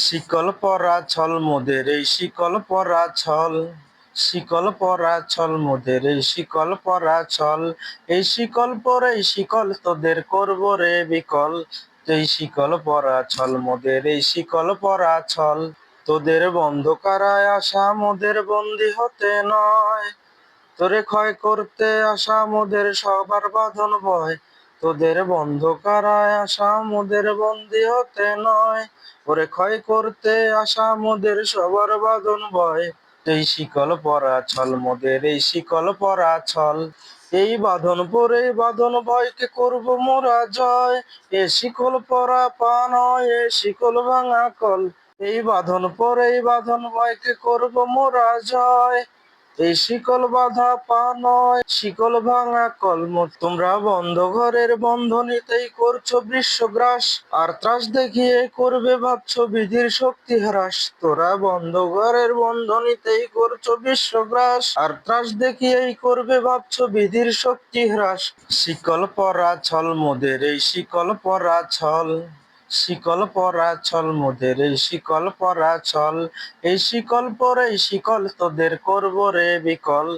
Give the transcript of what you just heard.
শিকল পরা ছল মোদের এই শিকল পরা ছল, শিকল পরা ছল মোদের এই শিকল পরা ছল, এই শিকল পরে এই শিকল তোদের করব রে বিকল, এই শিকল পরা ছল মোদের এই শিকল পরা ছল। তোদের বন্ধ কারায় আসা মোদের বন্দি হতে নয়, তোরে ক্ষয় করতে আসা মোদের সবার বাঁধন ভয়, তোদের বন্ধ কারায় আসা মোদের বন্দি হতে নয়, ওরে ক্ষয় করতে আসা মোদের সবার বাঁধন ভয়। এই শিকল পরা ছল মোদের এই শিকল পরা ছল, এই বাঁধন পরে বাঁধন ভয়কে করব মোরা জয়, এ শিকল পরা পা নয় এ শিকল ভাঙা কল, এই বাঁধন পরে এই বাঁধন ভয়কে করব মোরা জয়, এই শিকল বাঁধা পা নয় শিকল ভাঙা কলম। তোমরা বন্ধ ঘরের বন্ধনীতেই করছো বৃষগ্রাস, আর ত্রাস দেখিয়ে করবে ভাবছো বিধির শক্তি হ্রাস। তোরা বন্ধ ঘরের বন্ধনীতেই করছো বিশ্বগ্রাস, আর ত্রাস দেখিয়েই করবে ভাবছো বিধির শক্তি হ্রাস। শিকল পরা ছল মোদের এই শিকল পরা ছল, শিকল পরা ছল মোদের এই শিকল পরা ছল, এই শিকল পরে এই শিকল তোদের করব রে বিকল,